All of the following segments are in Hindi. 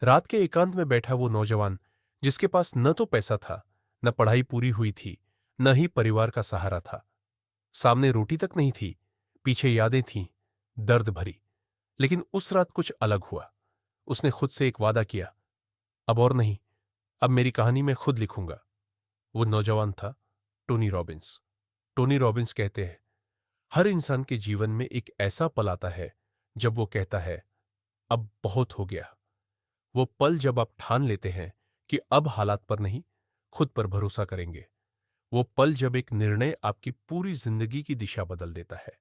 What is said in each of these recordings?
रात के एकांत में बैठा वो नौजवान, जिसके पास न तो पैसा था, न पढ़ाई पूरी हुई थी, न ही परिवार का सहारा था। सामने रोटी तक नहीं थी, पीछे यादें थीं, दर्द भरी। लेकिन उस रात कुछ अलग हुआ। उसने खुद से एक वादा किया, अब और नहीं, अब मेरी कहानी मैं खुद लिखूंगा। वो नौजवान था टोनी रॉबिन्स। टोनी रॉबिन्स कहते हैं, हर इंसान के जीवन में एक ऐसा पल आता है जब वो कहता है, अब बहुत हो गया। वो पल जब आप ठान लेते हैं कि अब हालात पर नहीं, खुद पर भरोसा करेंगे। वो पल जब एक निर्णय आपकी पूरी जिंदगी की दिशा बदल देता है।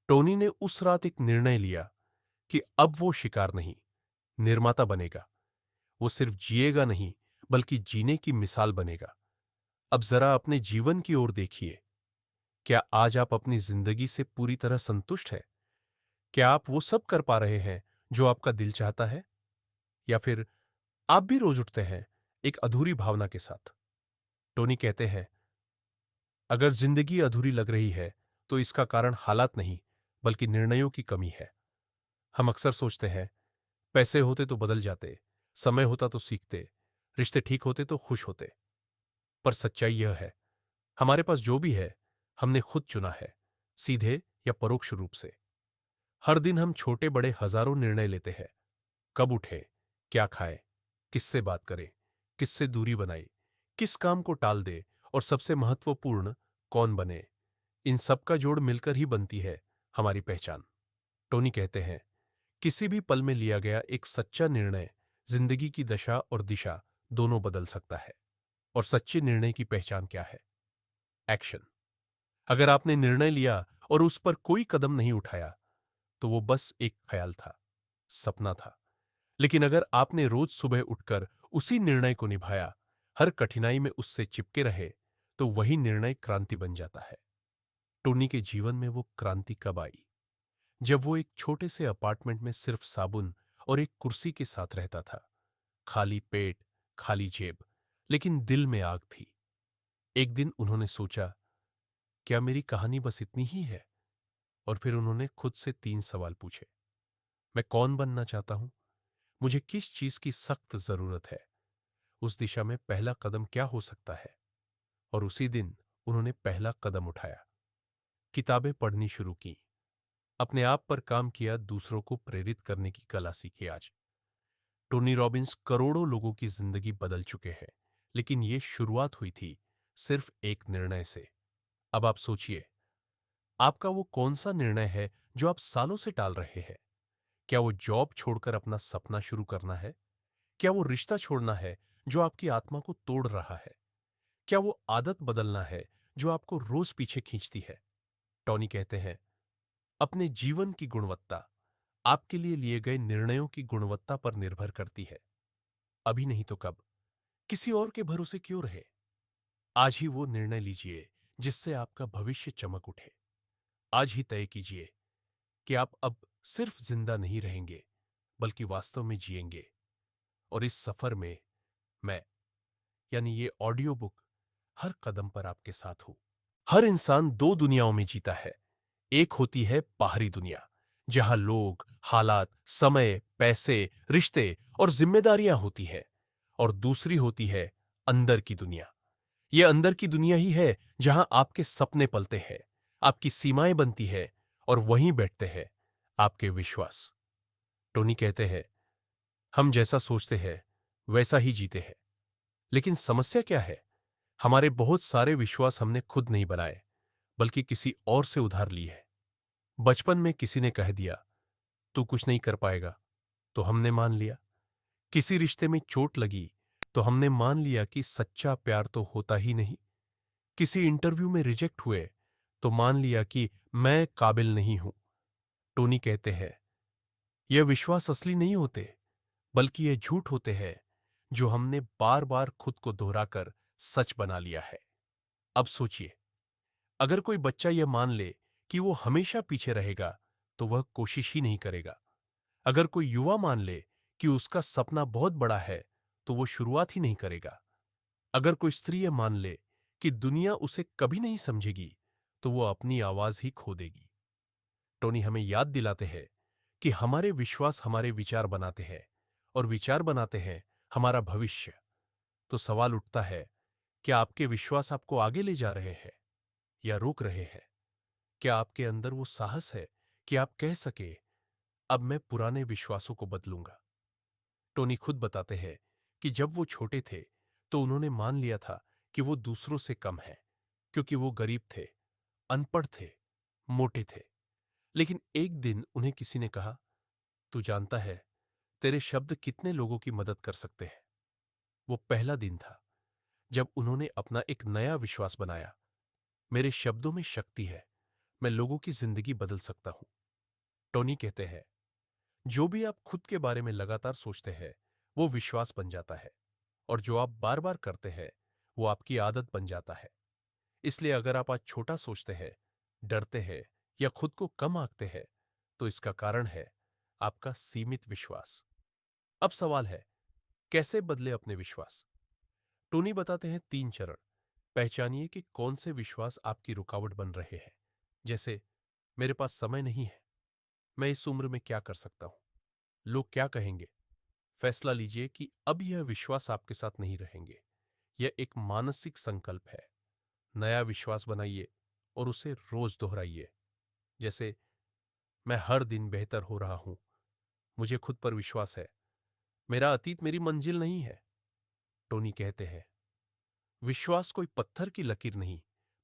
टोनी ने उस रात एक निर्णय लिया कि अब वो शिकार नहीं, निर्माता बनेगा। वो सिर्फ जिएगा नहीं, बल्कि जीने की मिसाल बनेगा। अब जरा अपने जीवन की ओर देखिए। क्या आज आप अपनी जिंदगी से पूरी तरह संतुष्ट हैं? क्या आप वो सब कर पा रहे हैं जो आपका दिल चाहता है? या फिर आप भी रोज उठते हैं एक अधूरी भावना के साथ? टोनी कहते हैं, अगर जिंदगी अधूरी लग रही है तो इसका कारण हालात नहीं, बल्कि निर्णयों की कमी है। हम अक्सर सोचते हैं, पैसे होते तो बदल जाते, समय होता तो सीखते, रिश्ते ठीक होते तो खुश होते। पर सच्चाई यह है, हमारे पास जो भी है, हमने खुद चुना है, सीधे या परोक्ष रूप से। हर दिन हम छोटे बड़े हजारों निर्णय लेते हैं। कब उठे, क्या खाए, किससे बात करें, किससे दूरी बनाए, किस काम को टाल दे, और सबसे महत्वपूर्ण, कौन बने। इन सब का जोड़ मिलकर ही बनती है हमारी पहचान। टोनी कहते हैं, किसी भी पल में लिया गया एक सच्चा निर्णय जिंदगी की दशा और दिशा दोनों बदल सकता है। और सच्चे निर्णय की पहचान क्या है? एक्शन। अगर आपने निर्णय लिया और उस पर कोई कदम नहीं उठाया, तो वो बस एक ख्याल था, सपना था। लेकिन अगर आपने रोज सुबह उठकर उसी निर्णय को निभाया, हर कठिनाई में उससे चिपके रहे, तो वही निर्णय क्रांति बन जाता है। टोनी के जीवन में वो क्रांति कब आई? जब वो एक छोटे से अपार्टमेंट में सिर्फ साबुन और एक कुर्सी के साथ रहता था। खाली पेट, खाली जेब, लेकिन दिल में आग थी। एक दिन उन्होंने सोचा, क्या मेरी कहानी बस इतनी ही है? और फिर उन्होंने खुद से 3 सवाल पूछे। मैं कौन बनना चाहता हूं? मुझे किस चीज की सख्त जरूरत है? उस दिशा में पहला कदम क्या हो सकता है? और उसी दिन उन्होंने पहला कदम उठाया। किताबें पढ़नी शुरू की, अपने आप पर काम किया, दूसरों को प्रेरित करने की कला सीखी। आज टोनी रॉबिन्स करोड़ों लोगों की जिंदगी बदल चुके हैं, लेकिन ये शुरुआत हुई थी सिर्फ एक निर्णय से। अब आप सोचिए, आपका वो कौन सा निर्णय है जो आप सालों से टाल रहे हैं? क्या वो जॉब छोड़कर अपना सपना शुरू करना है? क्या वो रिश्ता छोड़ना है जो आपकी आत्मा को तोड़ रहा है? क्या वो आदत बदलना है जो आपको रोज पीछे खींचती है? टॉनी कहते हैं, अपने जीवन की गुणवत्ता आपके लिए गए निर्णयों की गुणवत्ता पर निर्भर करती है। अभी नहीं तो कब? किसी और के भरोसे क्यों रहे? आज ही वो निर्णय लीजिए जिससे आपका भविष्य चमक उठे। आज ही तय कीजिए कि आप अब सिर्फ जिंदा नहीं रहेंगे, बल्कि वास्तव में जिएंगे। और इस सफर में मैं, यानी ये ऑडियो बुक, हर कदम पर आपके साथ हूं। हर इंसान दो दुनियाओं में जीता है। एक होती है बाहरी दुनिया, जहां लोग, हालात, समय, पैसे, रिश्ते और जिम्मेदारियां होती है। और दूसरी होती है अंदर की दुनिया। यह अंदर की दुनिया ही है जहां आपके सपने पलते हैं, आपकी सीमाएं बनती है, और वहीं बैठते हैं आपके विश्वास। टोनी कहते हैं, हम जैसा सोचते हैं वैसा ही जीते हैं। लेकिन समस्या क्या है? हमारे बहुत सारे विश्वास हमने खुद नहीं बनाए, बल्कि किसी और से उधार ली है। बचपन में किसी ने कह दिया, तू कुछ नहीं कर पाएगा, तो हमने मान लिया। किसी रिश्ते में चोट लगी तो हमने मान लिया कि सच्चा प्यार तो होता ही नहीं। किसी इंटरव्यू में रिजेक्ट हुए तो मान लिया कि मैं काबिल नहीं हूं। टोनी कहते हैं, यह विश्वास असली नहीं होते, बल्कि ये झूठ होते हैं जो हमने बार बार खुद को दोहराकर सच बना लिया है। अब सोचिए, अगर कोई बच्चा यह मान ले कि वो हमेशा पीछे रहेगा, तो वह कोशिश ही नहीं करेगा। अगर कोई युवा मान ले कि उसका सपना बहुत बड़ा है, तो वो शुरुआत ही नहीं करेगा। अगर कोई स्त्री यह मान ले कि दुनिया उसे कभी नहीं समझेगी, तो वो अपनी आवाज ही खो देगी। टोनी हमें याद दिलाते हैं कि हमारे विश्वास हमारे विचार बनाते हैं, और विचार बनाते हैं हमारा भविष्य, तो सवाल उठता है, क्या आपके विश्वास आपको आगे ले जा रहे हैं या रोक रहे हैं? क्या आपके अंदर वो साहस है कि आप कह सके, अब मैं पुराने विश्वासों को बदलूंगा? टोनी खुद बताते हैं कि जब वो छोटे थे तो उन्होंने मान लिया था कि वो दूसरों से कम है, क्योंकि वो गरीब थे, अनपढ़ थे, मोटे थे। लेकिन एक दिन उन्हें किसी ने कहा, तू जानता है तेरे शब्द कितने लोगों की मदद कर सकते हैं। वो पहला दिन था जब उन्होंने अपना एक नया विश्वास बनाया, मेरे शब्दों में शक्ति है, मैं लोगों की जिंदगी बदल सकता हूं। टोनी कहते हैं, जो भी आप खुद के बारे में लगातार सोचते हैं वो विश्वास बन जाता है, और जो आप बार बार करते हैं वो आपकी आदत बन जाता है। इसलिए अगर आप आज छोटा सोचते हैं, डरते हैं या खुद को कम आंकते हैं, तो इसका कारण है आपका सीमित विश्वास। अब सवाल है, कैसे बदले अपने विश्वास? टोनी बताते हैं 3 चरण। पहचानिए कि कौन से विश्वास आपकी रुकावट बन रहे हैं, जैसे मेरे पास समय नहीं है, मैं इस उम्र में क्या कर सकता हूं, लोग क्या कहेंगे। फैसला लीजिए कि अब यह विश्वास आपके साथ नहीं रहेंगे। यह एक मानसिक संकल्प है। नया विश्वास बनाइए और उसे रोज दोहराइए, जैसे मैं हर दिन बेहतर हो रहा हूं, मुझे खुद पर विश्वास है, मेरा अतीत मेरी मंजिल नहीं है। टोनी कहते हैं, विश्वास कोई पत्थर की लकीर नहीं,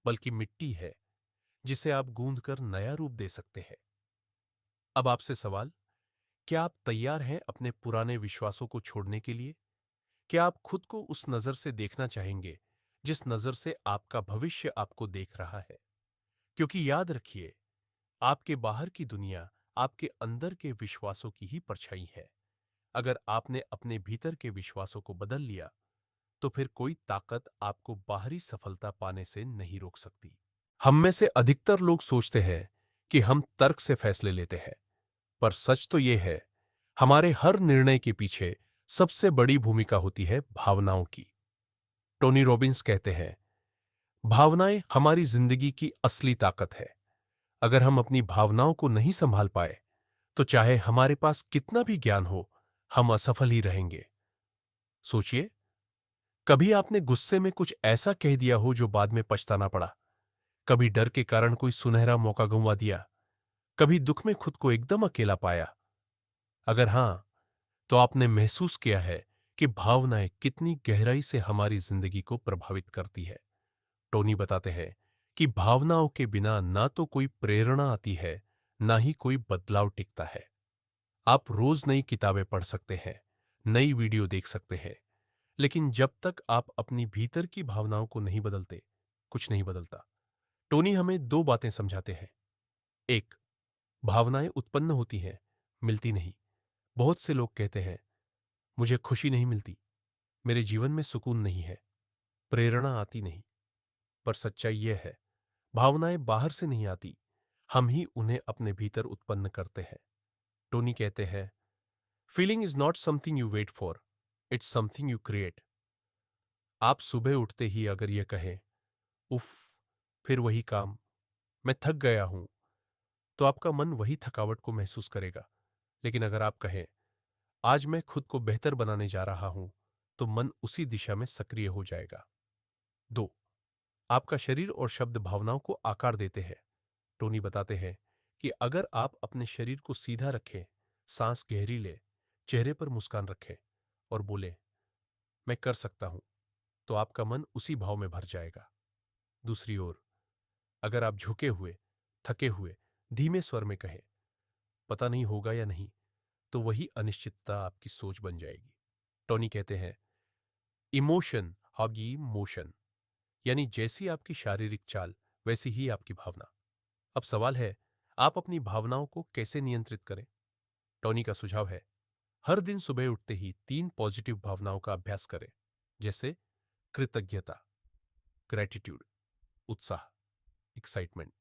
बल्कि मिट्टी है जिसे आप गूंद कर नया रूप दे सकते हैं। अब आपसे सवाल, क्या आप तैयार हैं अपने पुराने विश्वासों को छोड़ने के लिए? क्या आप खुद को उस नजर से देखना चाहेंगे जिस नजर से आपका भविष्य आपको देख रहा है? क्योंकि याद रखिए, आपके बाहर की दुनिया आपके अंदर के विश्वासों की ही परछाई है। अगर आपने अपने भीतर के विश्वासों को बदल लिया, तो फिर कोई ताकत आपको बाहरी सफलता पाने से नहीं रोक सकती। हम में से अधिकतर लोग सोचते हैं कि हम तर्क से फैसले लेते हैं, पर सच तो यह है, हमारे हर निर्णय के पीछे सबसे बड़ी भूमिका होती है भावनाओं की। टोनी रॉबिन्स कहते हैं, भावनाएं हमारी जिंदगी की असली ताकत है। अगर हम अपनी भावनाओं को नहीं संभाल पाए, तो चाहे हमारे पास कितना भी ज्ञान हो, हम असफल ही रहेंगे। सोचिए, कभी आपने गुस्से में कुछ ऐसा कह दिया हो जो बाद में पछताना पड़ा? कभी डर के कारण कोई सुनहरा मौका गंवा दिया? कभी दुख में खुद को एकदम अकेला पाया? अगर हां, तो आपने महसूस किया है कि भावनाएं कितनी गहराई से हमारी जिंदगी को प्रभावित करती है। टोनी बताते हैं कि भावनाओं के बिना ना तो कोई प्रेरणा आती है, ना ही कोई बदलाव टिकता है। आप रोज नई किताबें पढ़ सकते हैं, नई वीडियो देख सकते हैं, लेकिन जब तक आप अपनी भीतर की भावनाओं को नहीं बदलते, कुछ नहीं बदलता। टोनी हमें 2 बातें समझाते हैं। एक, भावनाएं उत्पन्न होती हैं, मिलती नहीं। बहुत से लोग कहते हैं, मुझे खुशी नहीं मिलती, मेरे जीवन में सुकून नहीं है, प्रेरणा आती नहीं। पर सच्चाई यह है, भावनाएं बाहर से नहीं आती, हम ही उन्हें अपने भीतर उत्पन्न करते हैं। टोनी कहते हैं, feeling is not something you wait for, it's something you create. आप सुबह उठते ही अगर यह कहें, उफ, फिर वही काम, मैं थक गया हूं, तो आपका मन वही थकावट को महसूस करेगा। लेकिन अगर आप कहें, आज मैं खुद को बेहतर बनाने जा रहा हूं, तो मन उसी दिशा में सक्रिय हो जाएगा। 2, आपका शरीर और शब्द भावनाओं को आकार देते हैं। टोनी बताते हैं कि अगर आप अपने शरीर को सीधा रखें, सांस गहरी ले, चेहरे पर मुस्कान रखें और बोले, मैं कर सकता हूं, तो आपका मन उसी भाव में भर जाएगा। दूसरी ओर, अगर आप झुके हुए, थके हुए, धीमे स्वर में कहें, पता नहीं होगा या नहीं, तो वही अनिश्चितता आपकी सोच बन जाएगी। टोनी कहते हैं, इमोशन हॉगी मोशन, यानी जैसी आपकी शारीरिक चाल, वैसी ही आपकी भावना। अब सवाल है, आप अपनी भावनाओं को कैसे नियंत्रित करें? टोनी का सुझाव है, हर दिन सुबह उठते ही 3 पॉजिटिव भावनाओं का अभ्यास करें, जैसे कृतज्ञता, ग्रेटिट्यूड, उत्साह, एक्साइटमेंट,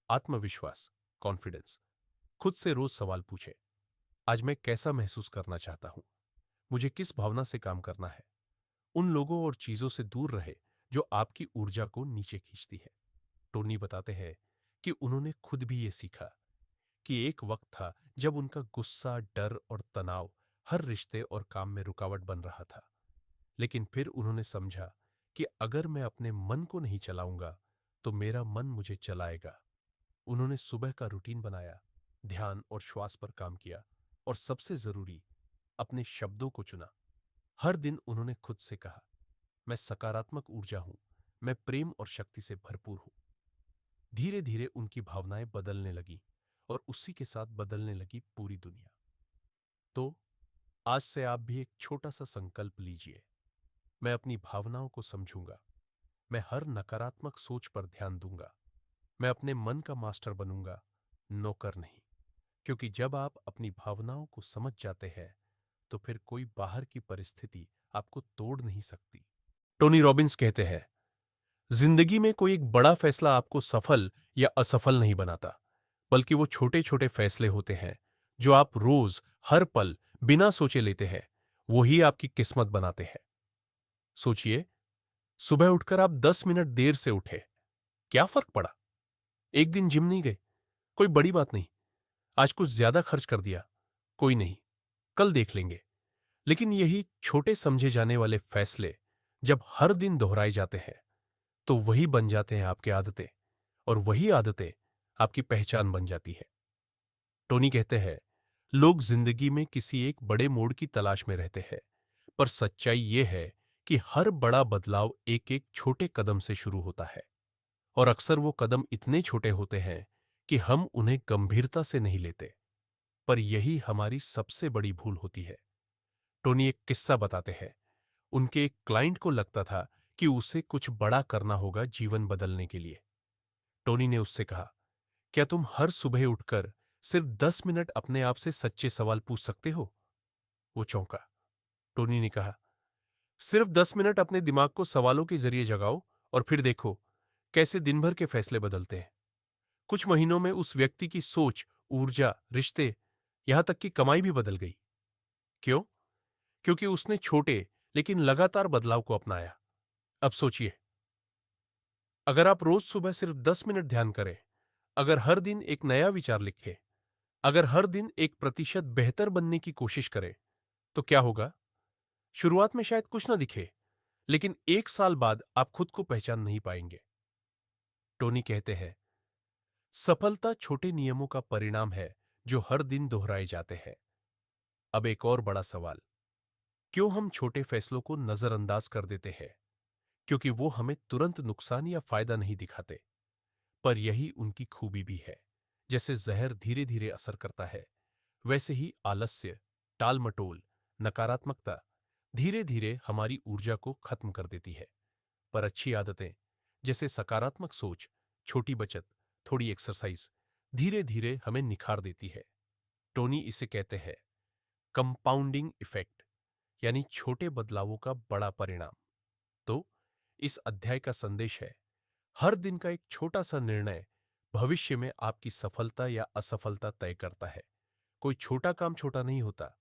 आत्मविश्वास, कॉन्फिडेंस। खुद से रोज सवाल पूछें, आज मैं कैसा महसूस करना चाहता हूं, मुझे किस भावना से काम करना है। उन लोगों और चीजों से दूर रहे जो आपकी ऊर्जा को नीचे खींचती है। टोनी बताते हैं कि उन्होंने खुद भी ये सीखा कि एक वक्त था जब उनका गुस्सा, डर और तनाव हर रिश्ते और काम में रुकावट बन रहा था। लेकिन फिर उन्होंने समझा कि अगर मैं अपने मन को नहीं चलाऊंगा तो मेरा मन मुझे चलाएगा। उन्होंने सुबह का रूटीन बनाया, ध्यान और श्वास पर काम किया और सबसे जरूरी, अपने शब्दों को चुना। हर दिन उन्होंने खुद से कहा, मैं सकारात्मक ऊर्जा हूं, मैं प्रेम और शक्ति से भरपूर हूं। धीरे धीरे उनकी भावनाएं बदलने लगी और उसी के साथ बदलने लगी पूरी दुनिया। तो आज से आप भी एक छोटा सा संकल्प लीजिए। मैं अपनी भावनाओं को समझूंगा, मैं हर नकारात्मक सोच पर ध्यान दूंगा, मैं अपने मन का मास्टर बनूंगा, नौकर नहीं। क्योंकि जब आप अपनी भावनाओं को समझ जाते हैं तो फिर कोई बाहर की परिस्थिति आपको तोड़ नहीं सकती। टोनी रॉबिन्स कहते हैं, जिंदगी में कोई एक बड़ा फैसला आपको सफल या असफल नहीं बनाता, बल्कि वो छोटे छोटे फैसले होते हैं जो आप रोज, हर पल, बिना सोचे लेते हैं। वही आपकी किस्मत बनाते हैं। सोचिए, सुबह उठकर आप 10 मिनट देर से उठे, क्या फर्क पड़ा? एक दिन जिम नहीं गए, कोई बड़ी बात नहीं। आज कुछ ज्यादा खर्च कर दिया, कोई नहीं, कल देख लेंगे। लेकिन यही छोटे समझे जाने वाले फैसले जब हर दिन दोहराए जाते हैं तो वही बन जाते हैं आपकी आदतें, और वही आदतें आपकी पहचान बन जाती है। टोनी कहते हैं, लोग जिंदगी में किसी एक बड़े मोड़ की तलाश में रहते हैं, पर सच्चाई यह है कि हर बड़ा बदलाव एक एक छोटे कदम से शुरू होता है। और अक्सर वो कदम इतने छोटे होते हैं कि हम उन्हें गंभीरता से नहीं लेते। पर यही हमारी सबसे बड़ी भूल होती है। टोनी एक किस्सा बताते हैं। उनके एक क्लाइंट को लगता था कि उसे कुछ बड़ा करना होगा जीवन बदलने के लिए। टोनी ने उससे कहा, क्या तुम हर सुबह उठकर सिर्फ 10 मिनट अपने आप से सच्चे सवाल पूछ सकते हो? वो चौंका। टोनी ने कहा, सिर्फ 10 मिनट अपने दिमाग को सवालों के जरिए जगाओ और फिर देखो कैसे दिन भर के फैसले बदलते हैं। कुछ महीनों में उस व्यक्ति की सोच, ऊर्जा, रिश्ते, यहां तक कि कमाई भी बदल गई। क्यों? क्योंकि उसने छोटे लेकिन लगातार बदलाव को अपनाया। अब सोचिए, अगर आप रोज सुबह सिर्फ 10 मिनट ध्यान करें, अगर हर दिन एक नया विचार लिखें, अगर हर दिन 1% बेहतर बनने की कोशिश करें, तो क्या होगा? शुरुआत में शायद कुछ ना दिखे, लेकिन 1 साल बाद आप खुद को पहचान नहीं पाएंगे। टोनी कहते हैं, सफलता छोटे नियमों का परिणाम है जो हर दिन दोहराए जाते हैं। अब एक और बड़ा सवाल, क्यों हम छोटे फैसलों को नजरअंदाज कर देते हैं? क्योंकि वो हमें तुरंत नुकसान या फायदा नहीं दिखाते। पर यही उनकी खूबी भी है। जैसे जहर धीरे धीरे असर करता है, वैसे ही आलस्य, टालमटोल, नकारात्मकता धीरे धीरे हमारी ऊर्जा को खत्म कर देती है। पर अच्छी आदतें, जैसे सकारात्मक सोच, छोटी बचत, थोड़ी एक्सरसाइज, धीरे धीरे हमें निखार देती है। टोनी इसे कहते हैं कंपाउंडिंग इफेक्ट, यानी छोटे बदलावों का बड़ा परिणाम। तो इस अध्याय का संदेश है, हर दिन का एक छोटा सा निर्णय भविष्य में आपकी सफलता या असफलता तय करता है। कोई छोटा काम छोटा नहीं होता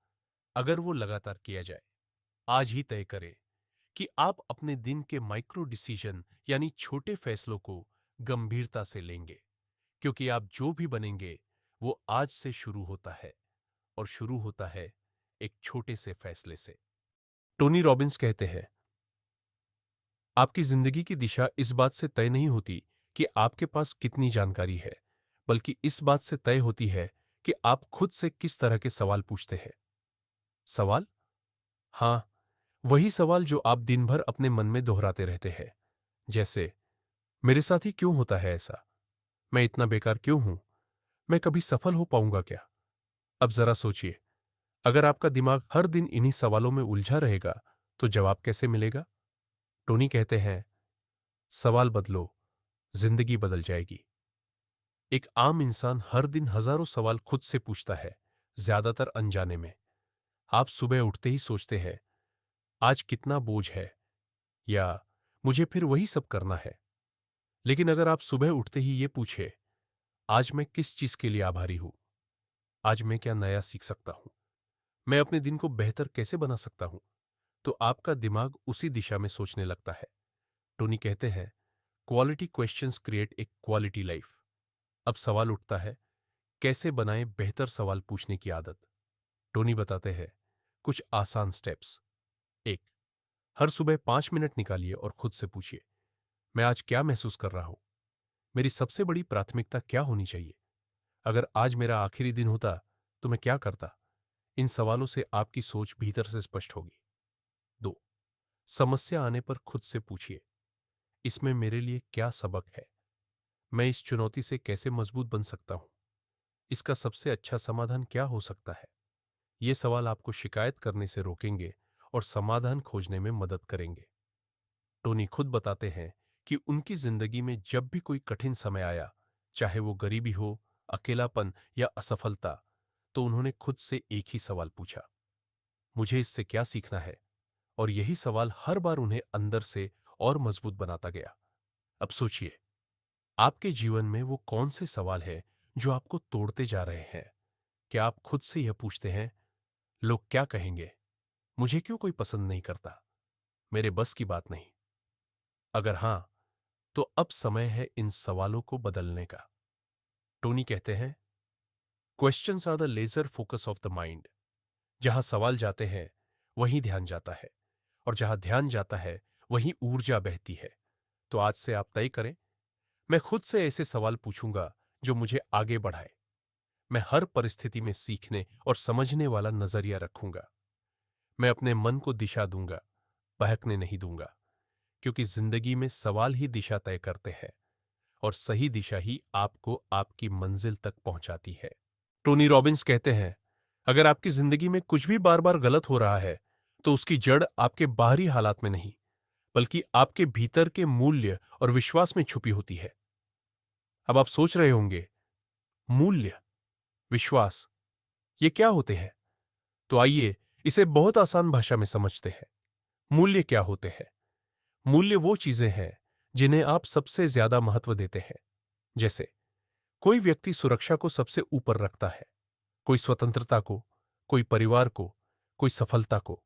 अगर वो लगातार किया जाए। आज ही तय करें कि आप अपने दिन के माइक्रो डिसीजन यानी छोटे फैसलों को गंभीरता से लेंगे, क्योंकि आप जो भी बनेंगे वो आज से शुरू होता है, और शुरू होता है एक छोटे से फैसले से। टोनी रॉबिन्स कहते हैं, आपकी जिंदगी की दिशा इस बात से तय नहीं होती कि आपके पास कितनी जानकारी है, बल्कि इस बात से तय होती है कि आप खुद से किस तरह के सवाल पूछते हैं। सवाल? हां, वही सवाल जो आप दिन भर अपने मन में दोहराते रहते हैं। जैसे, मेरे साथ ही क्यों होता है ऐसा? मैं इतना बेकार क्यों हूं? मैं कभी सफल हो पाऊंगा क्या? अब जरा सोचिए, अगर आपका दिमाग हर दिन इन्हीं सवालों में उलझा रहेगा तो जवाब कैसे मिलेगा? टोनी कहते हैं, सवाल बदलो, जिंदगी बदल जाएगी। एक आम इंसान हर दिन हजारों सवाल खुद से पूछता है, ज्यादातर अनजाने में। आप सुबह उठते ही सोचते हैं, आज कितना बोझ है, या मुझे फिर वही सब करना है। लेकिन अगर आप सुबह उठते ही ये पूछे, आज मैं किस चीज के लिए आभारी हूं, आज मैं क्या नया सीख सकता हूं, मैं अपने दिन को बेहतर कैसे बना सकता हूं, तो आपका दिमाग उसी दिशा में सोचने लगता है। टोनी कहते हैं, quality questions create a quality life. अब सवाल उठता है, कैसे बनाएं बेहतर सवाल पूछने की आदत? टोनी बताते हैं, कुछ आसान स्टेप्स। 1, हर सुबह 5 मिनट निकालिए और खुद से पूछिए, मैं आज क्या महसूस कर रहा हूं? मेरी सबसे बड़ी प्राथमिकता क्या होनी चाहिए? अगर आज मेरा आखिरी दिन होता तो मैं क्या करता? इन सवालों से आपकी सोच भीतर से स्पष्ट होगी। 2, समस्या आने पर खुद से पूछिए, इसमें मेरे लिए क्या सबक है? मैं इस चुनौती से कैसे मजबूत बन सकता हूं? इसका सबसे अच्छा समाधान क्या हो सकता है? ये सवाल आपको शिकायत करने से रोकेंगे और समाधान खोजने में मदद करेंगे। टोनी खुद बताते हैं कि उनकी जिंदगी में जब भी कोई कठिन समय आया, चाहे वो गरीबी हो, अकेलापन या असफलता, तो उन्होंने खुद से एक ही सवाल पूछा, मुझे इससे क्या सीखना है? और यही सवाल हर बार उन्हें अंदर से और मजबूत बनाता गया। अब सोचिए, आपके जीवन में वो कौन से सवाल हैं जो आपको तोड़ते जा रहे हैं? क्या आप खुद से यह पूछते हैं, लोग क्या कहेंगे? मुझे क्यों कोई पसंद नहीं करता? मेरे बस की बात नहीं। अगर हां, तो अब समय है इन सवालों को बदलने का। टोनी कहते हैं, questions are the laser focus of the mind. जहां सवाल जाते हैं वहीं ध्यान जाता है, और जहां ध्यान जाता है वहीं ऊर्जा बहती है। तो आज से आप तय करें, मैं खुद से ऐसे सवाल पूछूंगा जो मुझे आगे बढ़ाए। मैं हर परिस्थिति में सीखने और समझने वाला नजरिया रखूंगा। मैं अपने मन को दिशा दूंगा, बहकने नहीं दूंगा, क्योंकि जिंदगी में सवाल ही दिशा तय करते हैं, और सही दिशा ही आपको आपकी मंजिल तक पहुंचाती है। टोनी रॉबिन्स कहते हैं, अगर आपकी जिंदगी में कुछ भी बार बार गलत हो रहा है, तो उसकी जड़ आपके बाहरी हालात में नहीं, बल्कि आपके भीतर के मूल्य और विश्वास में छुपी होती है। अब आप सोच रहे होंगे, मूल्य, विश्वास, ये क्या होते हैं? तो आइए इसे बहुत आसान भाषा में समझते हैं। मूल्य क्या होते हैं? मूल्य वो चीजें हैं जिन्हें आप सबसे ज्यादा महत्व देते हैं। जैसे कोई व्यक्ति सुरक्षा को सबसे ऊपर रखता है, कोई स्वतंत्रता को, कोई परिवार को, कोई सफलता को।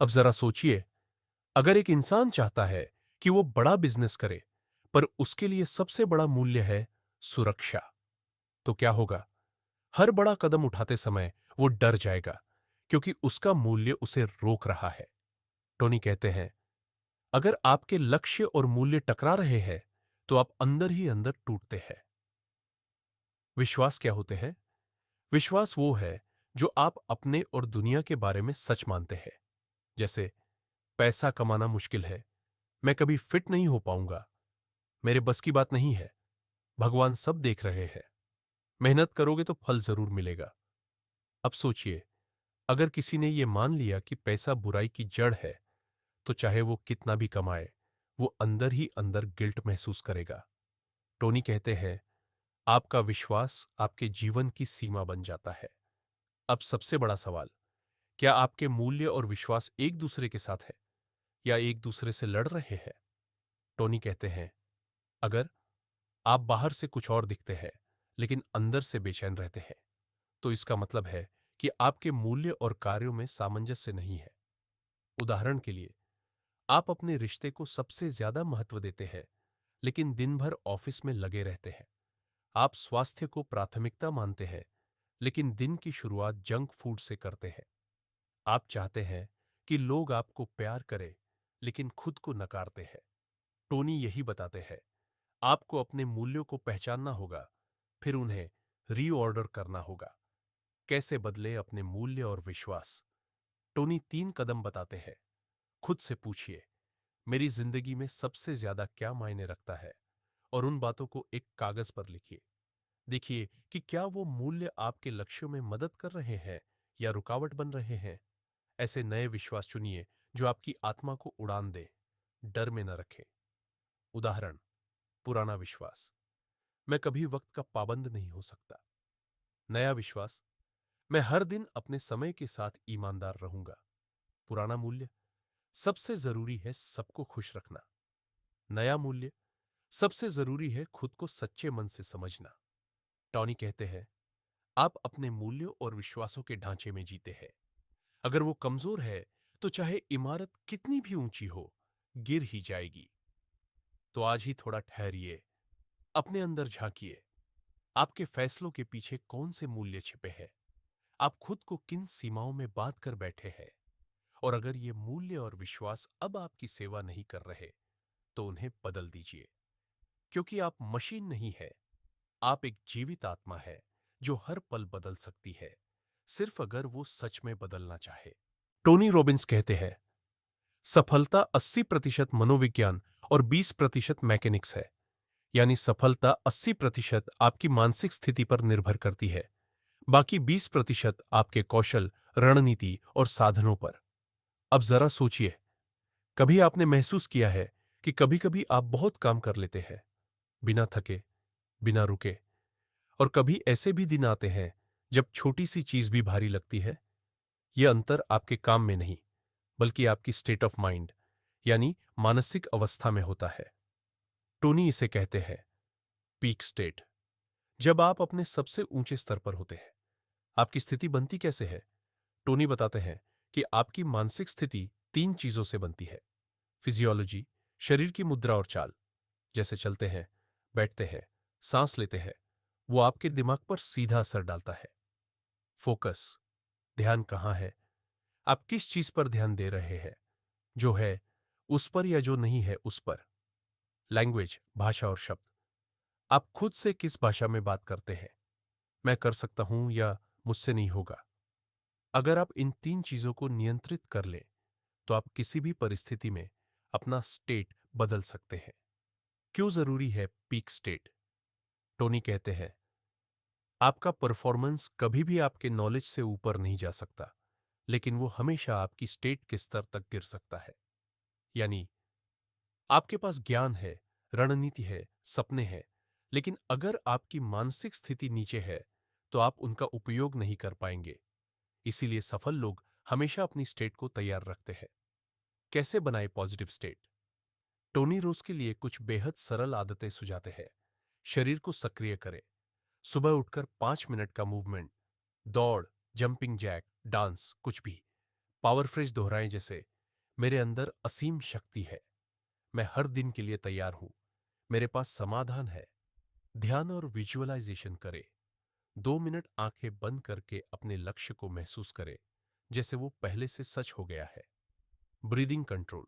अब जरा सोचिए, अगर एक इंसान चाहता है कि वो बड़ा बिजनेस करे, पर उसके लिए सबसे बड़ा मूल्य है सुरक्षा, तो क्या होगा? हर बड़ा कदम उठाते समय वो डर जाएगा, क्योंकि उसका मूल्य उसे रोक रहा है। टोनी कहते हैं, अगर आपके लक्ष्य और मूल्य टकरा रहे हैं, तो आप अंदर ही अंदर टूटते हैं। विश्वास क्या होते हैं? विश्वास वो है जो आप अपने और दुनिया के बारे में सच मानते हैं। जैसे, पैसा कमाना मुश्किल है, मैं कभी फिट नहीं हो पाऊंगा, मेरे बस की बात नहीं है, भगवान सब देख रहे हैं, मेहनत करोगे तो फल जरूर मिलेगा। अब सोचिए, अगर किसी ने यह मान लिया कि पैसा बुराई की जड़ है, तो चाहे वो कितना भी कमाए, वो अंदर ही अंदर गिल्ट महसूस करेगा। टोनी कहते हैं, आपका विश्वास आपके जीवन की सीमा बन जाता है। अब सबसे बड़ा सवाल, क्या आपके मूल्य और विश्वास एक दूसरे के साथ है या एक दूसरे से लड़ रहे हैं? टोनी कहते हैं, अगर आप बाहर से कुछ और दिखते हैं लेकिन अंदर से बेचैन रहते हैं, तो इसका मतलब है कि आपके मूल्य और कार्यों में सामंजस्य नहीं है। उदाहरण के लिए, आप अपने रिश्ते को सबसे ज्यादा महत्व देते हैं, लेकिन दिन भर ऑफिस में लगे रहते हैं। आप स्वास्थ्य को प्राथमिकता मानते हैं, लेकिन दिन की शुरुआत जंक फूड से करते हैं। आप चाहते हैं कि लोग आपको प्यार करें, लेकिन खुद को नकारते हैं। टोनी यही बताते हैं, आपको अपने मूल्यों को पहचानना होगा, फिर उन्हें रीऑर्डर करना होगा। कैसे बदले अपने मूल्य और विश्वास? टोनी 3 कदम बताते हैं। खुद से पूछिए, मेरी जिंदगी में सबसे ज्यादा क्या मायने रखता है, और उन बातों को एक कागज पर लिखिए। देखिए कि क्या वो मूल्य आपके लक्ष्यों में मदद कर रहे हैं या रुकावट बन रहे हैं। ऐसे नए विश्वास चुनिए जो आपकी आत्मा को उड़ान दे, डर में न रखे। उदाहरण, पुराना विश्वास, मैं कभी वक्त का पाबंद नहीं हो सकता। नया विश्वास, मैं हर दिन अपने समय के साथ ईमानदार रहूंगा। पुराना मूल्य, सबसे जरूरी है सबको खुश रखना। नया मूल्य, सबसे जरूरी है खुद को सच्चे मन से समझना। टॉनी कहते हैं, आप अपने मूल्यों और विश्वासों के ढांचे में जीते हैं। अगर वो कमजोर है, तो चाहे इमारत कितनी भी ऊंची हो, गिर ही जाएगी। तो आज ही थोड़ा ठहरिए, अपने अंदर झांकिए। आपके फैसलों के पीछे कौन से मूल्य छिपे हैं? आप खुद को किन सीमाओं में बांध कर बैठे हैं? और अगर ये मूल्य और विश्वास अब आपकी सेवा नहीं कर रहे, तो उन्हें बदल दीजिए। क्योंकि आप मशीन नहीं है, आप एक जीवित आत्मा है जो हर पल बदल सकती है, सिर्फ अगर वो सच में बदलना चाहे। टोनी रॉबिन्स कहते हैं, सफलता 80% मनोविज्ञान और 20% मैकेनिक्स है। यानी सफलता 80% आपकी मानसिक स्थिति पर निर्भर करती है, बाकी 20% आपके कौशल, रणनीति और साधनों पर। अब जरा सोचिए, कभी आपने महसूस किया है कि कभी-कभी आप बहुत काम कर लेते हैं, बिना थके, बिना रुके, और कभी ऐसे भी दिन आते हैं जब छोटी सी चीज भी भारी लगती है। यह अंतर आपके काम में नहीं, बल्कि आपकी स्टेट ऑफ माइंड यानी मानसिक अवस्था में होता है। टोनी इसे कहते हैं पीक स्टेट। जब आप अपने सबसे ऊंचे स्तर पर होते हैं, आपकी स्थिति बनती कैसे है? टोनी बताते हैं कि आपकी मानसिक स्थिति 3 चीजों से बनती है: फिजियोलॉजी, शरीर की मुद्रा और चाल, जैसे चलते हैं, बैठते हैं, सांस लेते हैं, वो आपके दिमाग पर सीधा असर डालता है। फोकस, ध्यान कहाँ है, आप किस चीज पर ध्यान दे रहे हैं, जो है उस पर या जो नहीं है उस पर। लैंग्वेज, भाषा और शब्द, आप खुद से किस भाषा में बात करते हैं, मैं कर सकता हूं या मुझसे नहीं होगा। अगर आप इन 3 चीजों को नियंत्रित कर लें, तो आप किसी भी परिस्थिति में अपना स्टेट बदल सकते हैं। क्यों जरूरी है पीक स्टेट? टोनी कहते हैं, आपका परफॉर्मेंस कभी भी आपके नॉलेज से ऊपर नहीं जा सकता, लेकिन वो हमेशा आपकी स्टेट के स्तर तक गिर सकता है। यानी आपके पास ज्ञान है, रणनीति है, सपने हैं, लेकिन अगर आपकी मानसिक स्थिति नीचे है, तो आप उनका उपयोग नहीं कर पाएंगे। इसीलिए सफल लोग हमेशा अपनी स्टेट को तैयार रखते हैं। कैसे बनाए पॉजिटिव स्टेट? टोनी रोज के लिए कुछ बेहद सरल आदतें सुझाते हैं। शरीर को सक्रिय करें। सुबह उठकर 5 मिनट का मूवमेंट, दौड़, जंपिंग जैक, डांस, कुछ भी। पावर फ्रेज दोहराएं, जैसे मेरे अंदर असीम शक्ति है, मैं हर दिन के लिए तैयार हूं, मेरे पास समाधान है। ध्यान और विजुअलाइजेशन करें। 2 मिनट आंखें बंद करके अपने लक्ष्य को महसूस करें, जैसे वो पहले से सच हो गया है। ब्रीदिंग कंट्रोल,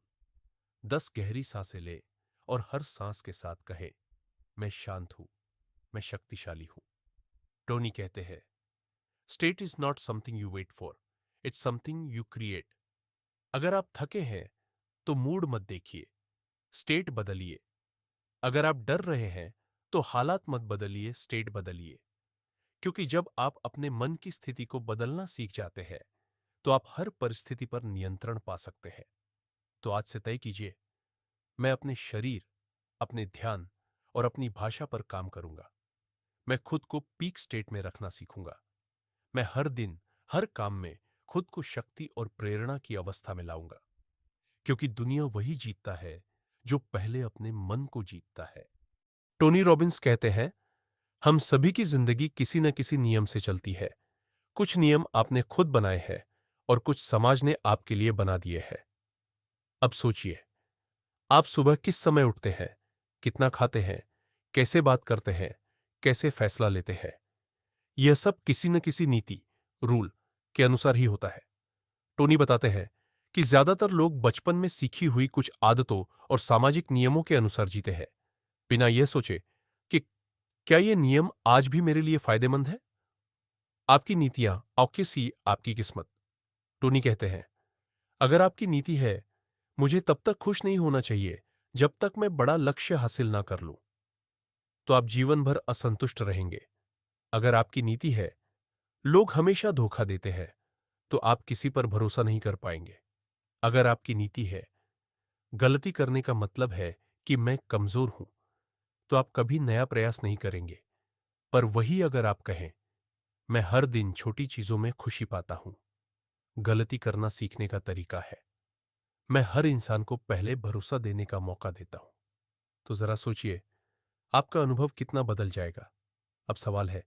10 गहरी सांसें ले और हर सांस के साथ कहें, मैं शांत हूं, मैं शक्तिशाली हूं। टोनी कहते हैं, state is not something you wait for, it's something you create. अगर आप थके हैं तो मूड मत देखिए, स्टेट बदलिए। अगर आप डर रहे हैं तो हालात मत बदलिए, स्टेट बदलिए। क्योंकि जब आप अपने मन की स्थिति को बदलना सीख जाते हैं, तो आप हर परिस्थिति पर नियंत्रण पा सकते हैं। तो आज से तय कीजिए, मैं अपने शरीर, अपने ध्यान और अपनी भाषा पर काम करूंगा। मैं खुद को पीक स्टेट में रखना सीखूंगा। मैं हर दिन, हर काम में खुद को शक्ति और प्रेरणा की अवस्था में लाऊंगा। क्योंकि दुनिया वही जीतता है जो पहले अपने मन को जीतता है। टोनी रॉबिन्स कहते हैं, हम सभी की जिंदगी किसी न किसी नियम से चलती है। कुछ नियम आपने खुद बनाए हैं और कुछ समाज ने आपके लिए बना दिए हैं। अब सोचिए, आप सुबह किस समय उठते हैं, कितना खाते हैं, कैसे बात करते हैं, कैसे फैसला लेते हैं। यह सब किसी न किसी नीति, रूल के अनुसार ही होता है। टोनी बताते हैं कि ज्यादातर लोग बचपन में सीखी हुई कुछ आदतों और सामाजिक नियमों के अनुसार जीते हैं, बिना यह सोचे कि क्या ये नियम आज भी मेरे लिए फायदेमंद है। आपकी नीतियां औकिसी आपकी किस्मत। टोनी कहते हैं, अगर आपकी नीति है, मुझे तब तक खुश नहीं होना चाहिए जब तक मैं बड़ा लक्ष्य हासिल ना कर लूं, तो आप जीवन भर असंतुष्ट रहेंगे। अगर आपकी नीति है, लोग हमेशा धोखा देते हैं, तो आप किसी पर भरोसा नहीं कर पाएंगे। अगर आपकी नीति है, गलती करने का मतलब है कि मैं कमजोर हूं, तो आप कभी नया प्रयास नहीं करेंगे। पर वही अगर आप कहें, मैं हर दिन छोटी चीजों में खुशी पाता हूं, गलती करना सीखने का तरीका है, मैं हर इंसान को पहले भरोसा देने का मौका देता हूं, तो जरा सोचिए, आपका अनुभव कितना बदल जाएगा। अब सवाल है,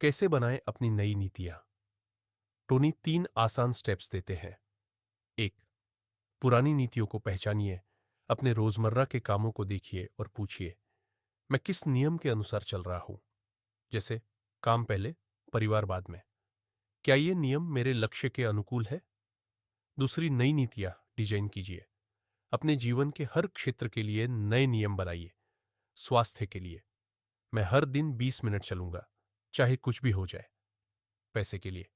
कैसे बनाएं अपनी नई नीतियां? टोनी 3 आसान स्टेप्स देते हैं। 1, पुरानी नीतियों को पहचानिए। अपने रोजमर्रा के कामों को देखिए और पूछिए, मैं किस नियम के अनुसार चल रहा हूं? जैसे काम पहले, परिवार बाद में। क्या ये नियम मेरे लक्ष्य के अनुकूल है? दूसरी, नई नीतियां डिजाइन कीजिए। अपने जीवन के हर क्षेत्र के लिए नए नियम बनाइए। स्वास्थ्य के लिए, मैं हर दिन 20 मिनट चलूंगा, चाहे कुछ भी हो जाए। पैसे के लिए,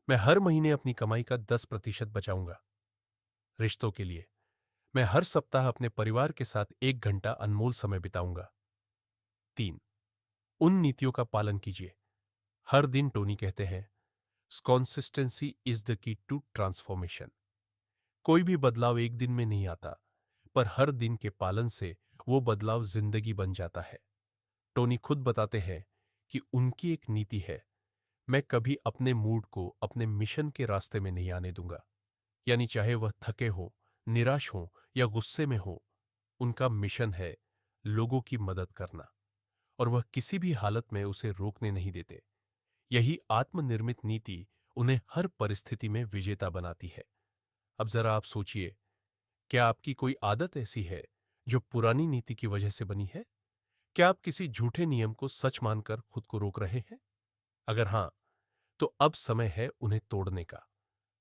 मैं हर महीने अपनी कमाई का 10% बचाऊंगा। रिश्तों के लिए, मैं हर सप्ताह अपने परिवार के साथ 1 घंटा अनमोल समय बिताऊंगा। 3, उन नीतियों का पालन कीजिए। हर दिन टोनी कहते हैं, consistency is the key to transformation. कोई भी बदलाव एक दिन में नहीं आता, पर हर दिन के पालन से वो बदलाव जिंदगी बन जाता है। टोनी खुद बताते हैं कि उनकी एक नीति है, मैं कभी अपने मूड को अपने मिशन के रास्ते में नहीं आने दूंगा। यानी चाहे वह थके हो, निराश हो या गुस्से में हो, उनका मिशन है लोगों की मदद करना, और वह किसी भी हालत में उसे रोकने नहीं देते। यही आत्मनिर्मित नीति उन्हें हर परिस्थिति में विजेता बनाती है। अब जरा आप सोचिए, क्या आपकी कोई आदत ऐसी है जो पुरानी नीति की वजह से बनी है? क्या आप किसी झूठे नियम को सच मानकर खुद को रोक रहे हैं? अगर हां, तो अब समय है उन्हें तोड़ने का।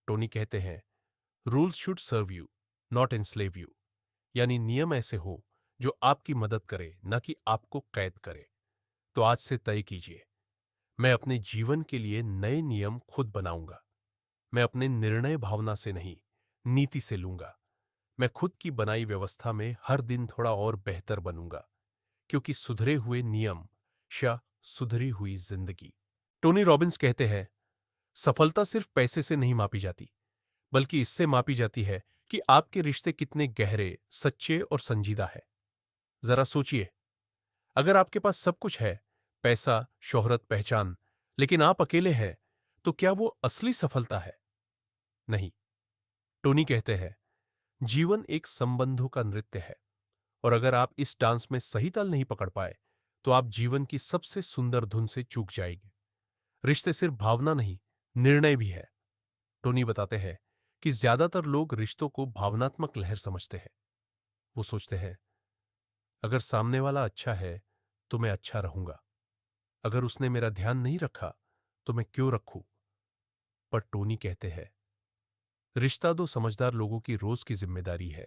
टोनी कहते हैं, rules should serve you, not enslave you. यानी नियम ऐसे हो जो आपकी मदद करे, न कि आपको कैद करे। तो आज से तय कीजिए, मैं अपने जीवन के लिए नए नियम खुद बनाऊंगा। मैं अपने निर्णय भावना से नहीं, नीति से लूंगा। मैं खुद की बनाई व्यवस्था में हर दिन थोड़ा और बेहतर बनूंगा, क्योंकि सुधरे हुए नियम या सुधरी हुई जिंदगी। टोनी रॉबिन्स कहते हैं, सफलता सिर्फ पैसे से नहीं मापी जाती, बल्कि इससे मापी जाती है कि आपके रिश्ते कितने गहरे, सच्चे और संजीदा है। जरा सोचिए, अगर आपके पास सब कुछ है, पैसा, शोहरत, पहचान, लेकिन आप अकेले हैं, तो क्या वो असली सफलता है? नहीं। टोनी कहते हैं, जीवन एक संबंधों का नृत्य है, और अगर आप इस डांस में सही ताल नहीं पकड़ पाए, तो आप जीवन की सबसे सुंदर धुन से चूक जाएंगे। रिश्ते सिर्फ भावना नहीं, निर्णय भी है। टोनी बताते हैं कि ज्यादातर लोग रिश्तों को भावनात्मक लहर समझते हैं। वो सोचते हैं, अगर सामने वाला अच्छा है तो मैं अच्छा रहूंगा, अगर उसने मेरा ध्यान नहीं रखा तो मैं क्यों रखूं। पर टोनी कहते हैं, रिश्ता दो समझदार लोगों की रोज की जिम्मेदारी है,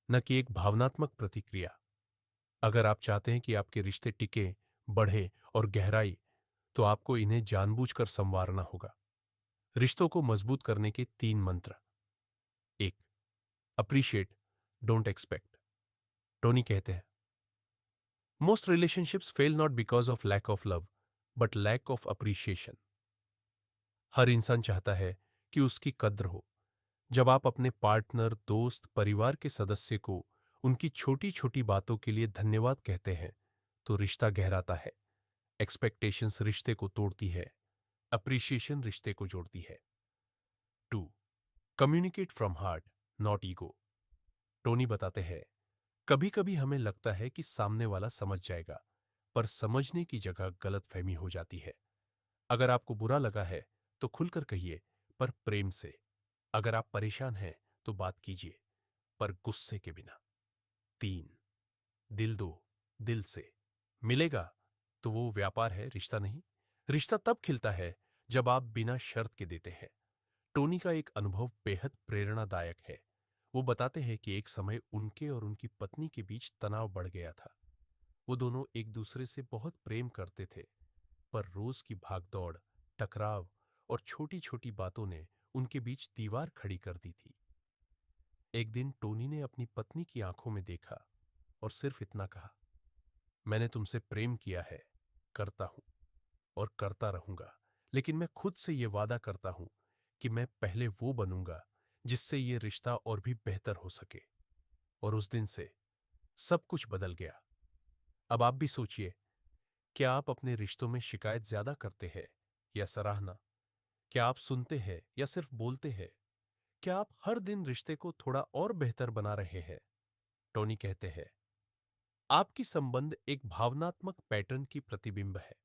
न कि एक भावनात्मक प्रतिक्रिया। अगर आप चाहते हैं कि आपके रिश्ते टिके, बढ़े और गहराई, तो आपको इन्हें जानबूझकर संवारना होगा। रिश्तों को मजबूत करने के 3 मंत्र। 1, अप्रिशिएट, डोंट एक्सपेक्ट। टोनी कहते हैं, most relationships fail not because of lack of love, but lack of appreciation. हर इंसान चाहता है कि उसकी कद्र हो। जब आप अपने पार्टनर, दोस्त, परिवार के सदस्य को उनकी छोटी छोटी बातों के लिए धन्यवाद कहते हैं, तो रिश्ता गहराता है। एक्सपेक्टेशंस रिश्ते को तोड़ती है, अप्रिशिएशन रिश्ते को जोड़ती है। 2, communicate from heart, not ego. Tony बताते हैं, कभी कभी हमें लगता है कि सामने वाला समझ जाएगा, पर समझने की जगह गलतफहमी हो जाती है। अगर आपको बुरा लगा है तो खुलकर कहिए, पर प्रेम से। अगर आप परेशान हैं तो बात कीजिए, पर गुस्से के बिना। 3, दिल दो, दिल से। मिलेगा तो वो व्यापार है, रिश्ता नहीं। रिश्ता तब खिलता है जब आप बिना शर्त के देते हैं। टोनी का एक अनुभव बेहद प्रेरणादायक है। वो बताते हैं कि एक समय उनके और उनकी पत्नी के बीच तनाव बढ़ गया था। वो दोनों एक दूसरे से बहुत प्रेम करते थे, पर रोज की भागदौड़, टकराव और छोटी छोटी बातों ने उनके बीच दीवार खड़ी कर दी थी। एक दिन टोनी ने अपनी पत्नी की आंखों में देखा और सिर्फ इतना कहा, मैंने तुमसे प्रेम किया है, करता हूं और करता रहूंगा, लेकिन मैं खुद से यह वादा करता हूं कि मैं पहले वो बनूंगा जिससे यह रिश्ता और भी बेहतर हो सके। और उस दिन से सब कुछ बदल गया। अब आप भी सोचिए, क्या आप अपने रिश्तों में शिकायत ज्यादा करते हैं या सराहना? क्या आप सुनते हैं या सिर्फ बोलते हैं? क्या आप हर दिन रिश्ते को थोड़ा और बेहतर बना रहे हैं? टोनी कहते हैं, आपकी संबंध एक भावनात्मक पैटर्न की प्रतिबिंब है।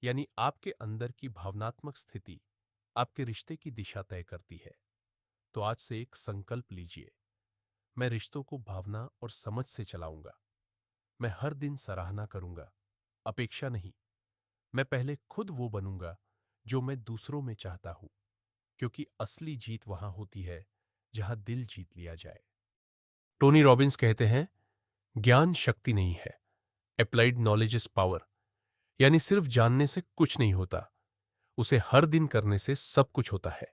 यानी आपके अंदर की भावनात्मक स्थिति आपके रिश्ते की दिशा तय करती है। तो आज से एक संकल्प लीजिए, मैं रिश्तों को भावना और समझ से चलाऊंगा। मैं हर दिन सराहना करूंगा, अपेक्षा नहीं। मैं पहले खुद वो बनूंगा जो मैं दूसरों में चाहता हूं, क्योंकि असली जीत वहां होती है जहां दिल जीत लिया जाए। टोनी रॉबिन्स कहते हैं, ज्ञान शक्ति नहीं है, अप्लाइड नॉलेज इज पावर। यानी सिर्फ जानने से कुछ नहीं होता, उसे हर दिन करने से सब कुछ होता है।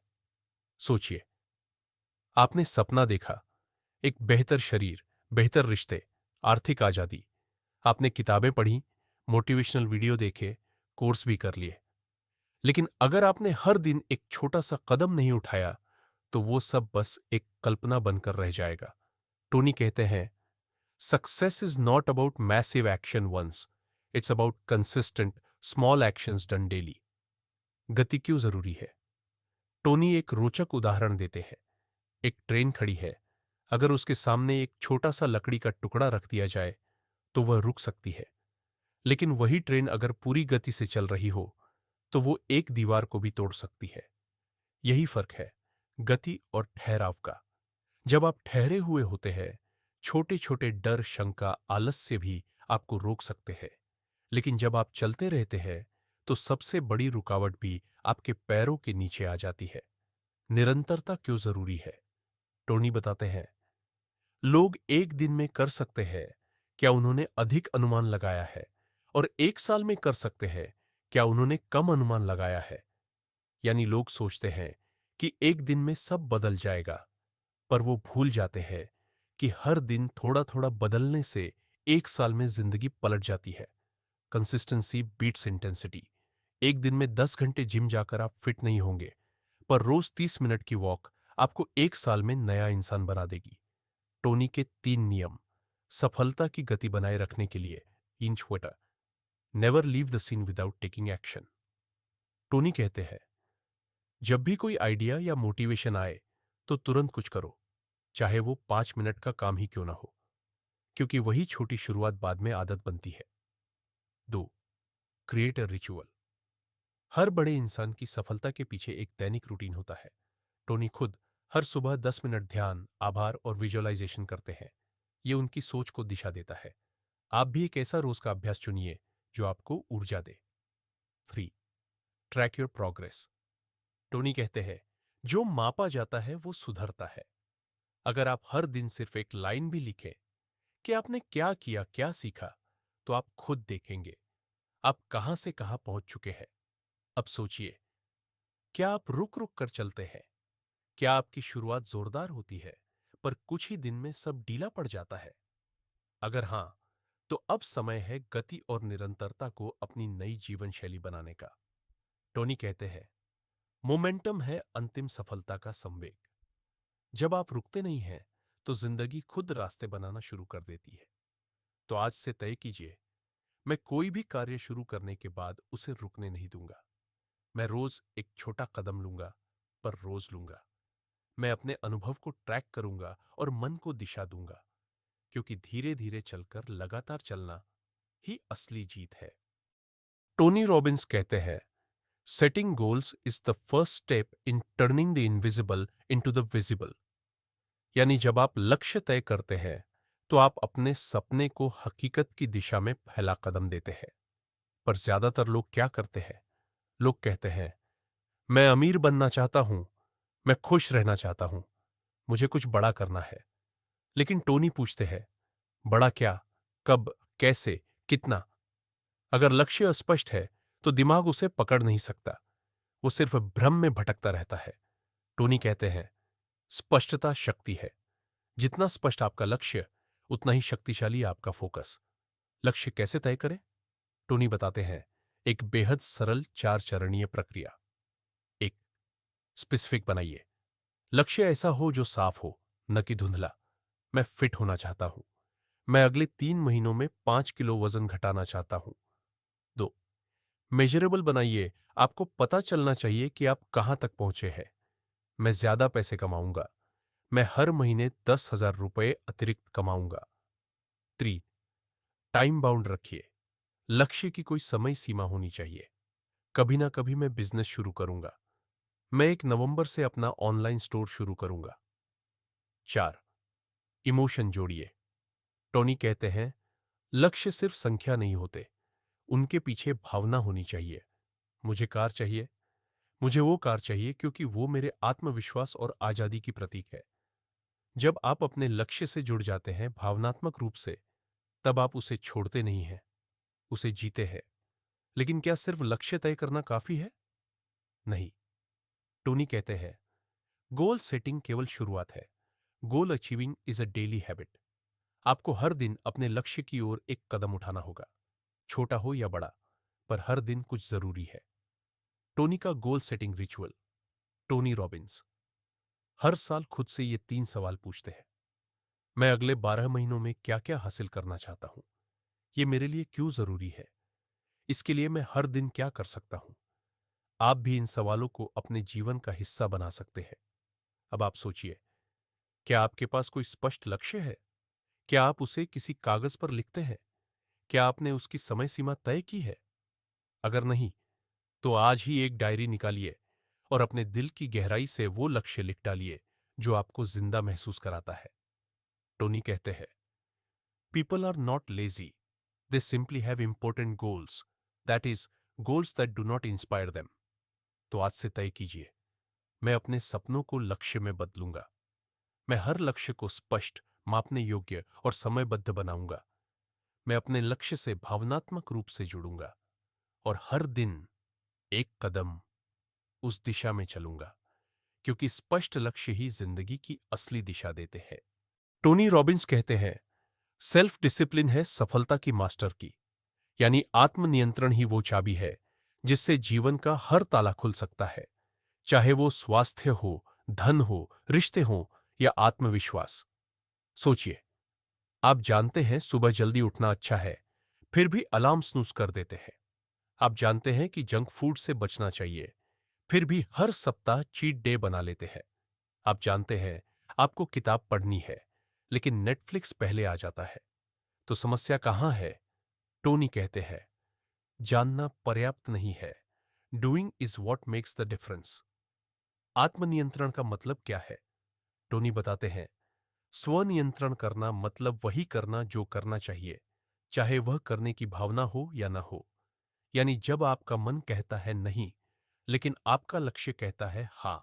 सोचिए, आपने सपना देखा, एक बेहतर शरीर, बेहतर रिश्ते, आर्थिक आजादी। आपने किताबें पढ़ी, मोटिवेशनल वीडियो देखे, कोर्स भी कर लिए। लेकिन अगर आपने हर दिन एक छोटा सा कदम नहीं उठाया, तो वो सब बस एक कल्पना बनकर रह जाएगा। टोनी कहते हैं, success is not about massive action once, it's about consistent small actions done daily. गति क्यों जरूरी है? टोनी एक रोचक उदाहरण देते हैं। एक ट्रेन खड़ी है, अगर उसके सामने एक छोटा सा लकड़ी का टुकड़ा रख दिया जाए तो वह रुक सकती है। लेकिन वही ट्रेन अगर पूरी गति से चल रही हो तो वो एक दीवार को भी तोड़ सकती है। यही फर्क है गति और ठहराव का। जब आप ठहरे हुए होते हैं, छोटे छोटे डर, शंका, आलस्य भी आपको रोक सकते हैं। लेकिन जब आप चलते रहते हैं तो सबसे बड़ी रुकावट भी आपके पैरों के नीचे आ जाती है। निरंतरता क्यों जरूरी है? टोनी बताते हैं, लोग एक दिन में कर सकते हैं क्या उन्होंने अधिक अनुमान लगाया है, और एक साल में कर सकते हैं क्या उन्होंने कम अनुमान लगाया है। यानी लोग सोचते हैं कि एक दिन में सब बदल जाएगा, पर वो भूल जाते हैं कि हर दिन थोड़ा थोड़ा बदलने से एक साल में जिंदगी पलट जाती है। Consistency beats intensity. एक दिन में 10 घंटे जिम जाकर आप फिट नहीं होंगे, पर रोज 30 मिनट की वॉक आपको एक साल में नया इंसान बना देगी। टोनी के 3 नियम सफलता की गति बनाए रखने के लिए। इंच वटर, never leave the scene without taking action. Tony कहते हैं, जब भी कोई आइडिया या मोटिवेशन आए तो तुरंत कुछ करो, चाहे वो 5 मिनट का काम ही क्यों ना हो, क्योंकि वही छोटी शुरुआत बाद में आदत बनती है। 2. Create a ritual. हर बड़े इंसान की सफलता के पीछे एक दैनिक रूटीन होता है। टोनी खुद हर सुबह 10 मिनट ध्यान, आभार और विजुअलाइजेशन करते हैं। ये उनकी सोच को दिशा देता है। आप भी एक ऐसा रोज का अभ्यास चुनिए जो आपको ऊर्जा दे। 3. Track your progress. टोनी कहते हैं, जो मापा जाता है वो सुधरता है। अगर आप हर दिन सिर्फ एक लाइन भी लिखें कि आपने क्या किया, क्या सीखा, तो आप खुद देखेंगे आप कहां से कहां पहुंच चुके हैं। अब सोचिए, क्या आप रुक रुक कर चलते हैं? क्या आपकी शुरुआत जोरदार होती है, पर कुछ ही दिन में सब ढीला पड़ जाता है? अगर हां, तो अब समय है गति और निरंतरता को अपनी नई जीवन शैली बनाने का। टोनी कहते हैं, मोमेंटम है अंतिम सफलता का संवेग। जब आप रुकते नहीं हैं, तो जिंदगी खुद रास्ते बनाना शुरू कर देती है। तो आज से तय कीजिए, मैं कोई भी कार्य शुरू करने के बाद उसे रुकने नहीं दूंगा। मैं रोज एक छोटा कदम लूंगा, पर रोज लूंगा। मैं अपने अनुभव को ट्रैक करूंगा और मन को दिशा दूंगा, क्योंकि धीरे धीरे चलकर लगातार चलना ही असली जीत है। टोनी रॉबिन्स कहते हैं, setting goals is the first step in turning the invisible into the visible. यानी जब आप लक्ष्य तय करते हैं तो आप अपने सपने को हकीकत की दिशा में पहला कदम देते हैं। पर ज्यादातर लोग क्या करते हैं? लोग कहते हैं, मैं अमीर बनना चाहता हूं, मैं खुश रहना चाहता हूं, मुझे कुछ बड़ा करना है। लेकिन टोनी पूछते हैं, बड़ा क्या, कब, कैसे, कितना? अगर लक्ष्य अस्पष्ट है तो दिमाग उसे पकड़ नहीं सकता, वो सिर्फ भ्रम में भटकता रहता है। टोनी कहते हैं, स्पष्टता शक्ति है। जितना स्पष्ट आपका लक्ष्य, उतना ही शक्तिशाली आपका फोकस। लक्ष्य कैसे तय करें? टोनी बताते हैं, एक बेहद सरल 4 चरणीय प्रक्रिया। एक, स्पेसिफिक बनाइए। लक्ष्य ऐसा हो जो साफ हो, न कि धुंधला। मैं फिट होना चाहता हूं, मैं अगले 3 महीनों में 5 किलो वजन घटाना चाहता हूं। 2. मेजरेबल बनाइए। आपको पता चलना चाहिए कि आप कहां तक पहुंचे हैं। मैं ज्यादा पैसे कमाऊंगा, मैं हर महीने 10,000 रुपए अतिरिक्त कमाऊंगा। 3. टाइम बाउंड रखिए। लक्ष्य की कोई समय सीमा होनी चाहिए। कभी ना कभी मैं बिजनेस शुरू करूंगा, मैं 1 नवंबर से अपना ऑनलाइन स्टोर शुरू करूंगा। 4. इमोशन जोड़िए। टोनी कहते हैं, लक्ष्य सिर्फ संख्या नहीं होते, उनके पीछे भावना होनी चाहिए। मुझे कार चाहिए, मुझे वो कार चाहिए क्योंकि वो मेरे आत्मविश्वास और आजादी की प्रतीक है। जब आप अपने लक्ष्य से जुड़ जाते हैं भावनात्मक रूप से, तब आप उसे छोड़ते नहीं हैं, उसे जीते हैं। लेकिन क्या सिर्फ लक्ष्य तय करना काफी है? नहीं। टोनी कहते हैं, गोल सेटिंग केवल शुरुआत है। Goal achieving is a daily habit. आपको हर दिन अपने लक्ष्य की ओर एक कदम उठाना होगा, छोटा हो या बड़ा, पर हर दिन कुछ जरूरी है। टोनी का goal setting ritual. Tony Robbins हर साल खुद से ये 3 सवाल पूछते हैं। मैं अगले 12 महीनों में क्या क्या हासिल करना चाहता हूं? ये मेरे लिए क्यों जरूरी है? इसके लिए मैं हर दिन क्या कर सकता हूं? आप भी इन सवालों को अपने जीवन का हिस्सा बना सकते हैं। अब आप सोचिए, क्या आपके पास कोई स्पष्ट लक्ष्य है? क्या आप उसे किसी कागज पर लिखते हैं? क्या आपने उसकी समय सीमा तय की है? अगर नहीं, तो आज ही एक डायरी निकालिए और अपने दिल की गहराई से वो लक्ष्य लिख डालिए जो आपको जिंदा महसूस कराता है। टोनी कहते हैं, people are not lazy, they simply have important goals, that is goals that do not inspire them. तो आज से तय कीजिए, मैं अपने सपनों को लक्ष्य में बदलूंगा। मैं हर लक्ष्य को स्पष्ट, मापने योग्य और समयबद्ध बनाऊंगा। मैं अपने लक्ष्य से भावनात्मक रूप से जुड़ूंगा और हर दिन एक कदम उस दिशा में चलूंगा, क्योंकि स्पष्ट लक्ष्य ही जिंदगी की असली दिशा देते हैं। टोनी रॉबिन्स कहते हैं, सेल्फ डिसिप्लिन है सफलता की मास्टर की। यानी आत्मनियंत्रण ही वो चाबी है जिससे जीवन का हर ताला खुल सकता है, चाहे वो स्वास्थ्य हो, धन हो, रिश्ते हो या आत्मविश्वास। सोचिए, आप जानते हैं सुबह जल्दी उठना अच्छा है, फिर भी अलार्म स्नूज कर देते हैं। आप जानते हैं कि जंक फूड से बचना चाहिए, फिर भी हर सप्ताह चीट डे बना लेते हैं। आप जानते हैं आपको किताब पढ़नी है, लेकिन नेटफ्लिक्स पहले आ जाता है। तो समस्या कहां है? टोनी कहते हैं, जानना पर्याप्त नहीं है, doing is what makes the difference. आत्मनियंत्रण का मतलब क्या है? टोनी बताते हैं, स्वनियंत्रण करना मतलब वही करना जो करना चाहिए, चाहे वह करने की भावना हो या ना हो। यानी जब आपका मन कहता है नहीं, लेकिन आपका लक्ष्य कहता है हां,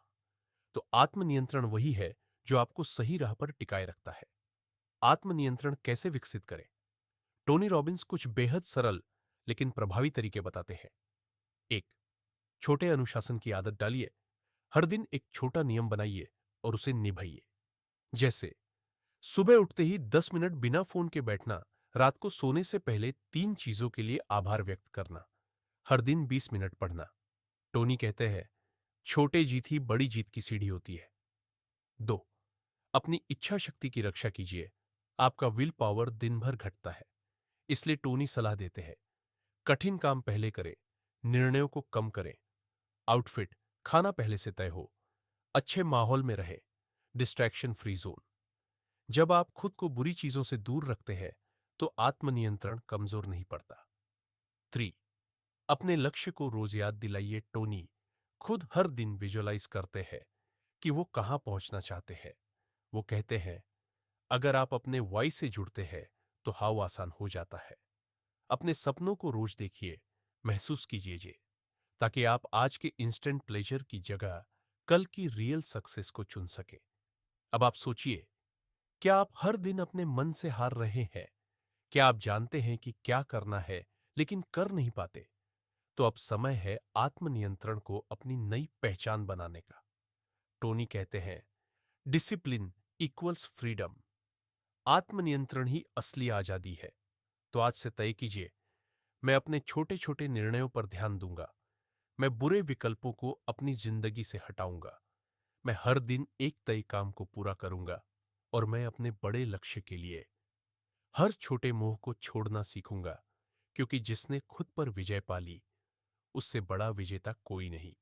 तो आत्मनियंत्रण वही है जो आपको सही राह पर टिकाए रखता है। आत्मनियंत्रण कैसे विकसित करें? टोनी रॉबिन्स कुछ बेहद सरल लेकिन प्रभावी तरीके बताते हैं। एक, छोटे अनुशासन की आदत डालिए। हर दिन एक छोटा नियम बनाइए और उसे निभाइए। जैसे सुबह उठते ही 10 मिनट बिना फोन के बैठना, रात को सोने से पहले 3 चीजों के लिए आभार व्यक्त करना, हर दिन 20 मिनट पढ़ना। टोनी कहते हैं, छोटे जीत ही बड़ी जीत की सीढ़ी होती है। 2, अपनी इच्छा शक्ति की रक्षा कीजिए। आपका विल पावर दिन भर घटता है, इसलिए टोनी सलाह देते हैं, कठिन काम पहले करें, निर्णयों को कम करें, आउटफिट, खाना पहले से तय हो, अच्छे माहौल में रहे, डिस्ट्रैक्शन फ्री जोन। जब आप खुद को बुरी चीजों से दूर रखते हैं, तो आत्मनियंत्रण कमजोर नहीं पड़ता। 3, अपने लक्ष्य को रोज याद दिलाइए। टोनी खुद हर दिन विजुअलाइज करते हैं कि वो कहां पहुंचना चाहते हैं। वो कहते हैं, अगर आप अपने वाई से जुड़ते हैं, तो हाउ आसान हो जाता है। अपने सपनों को रोज देखिए, महसूस कीजिए, ताकि आप आज के इंस्टेंट प्लेजर की जगह कल की रियल सक्सेस को चुन सके। अब आप सोचिए, क्या आप हर दिन अपने मन से हार रहे हैं? क्या आप जानते हैं कि क्या करना है लेकिन कर नहीं पाते? तो अब समय है आत्मनियंत्रण को अपनी नई पहचान बनाने का। टोनी कहते हैं, डिसिप्लिन इक्वल्स फ्रीडम। आत्मनियंत्रण ही असली आजादी है। तो आज से तय कीजिए, मैं अपने छोटे छोटे निर्णयों पर ध्यान दूंगा। मैं बुरे विकल्पों को अपनी जिंदगी से हटाऊंगा। मैं हर दिन एक तय काम को पूरा करूंगा और मैं अपने बड़े लक्ष्य के लिए हर छोटे मोह को छोड़ना सीखूंगा, क्योंकि जिसने खुद पर विजय पा ली, उससे बड़ा विजेता कोई नहीं।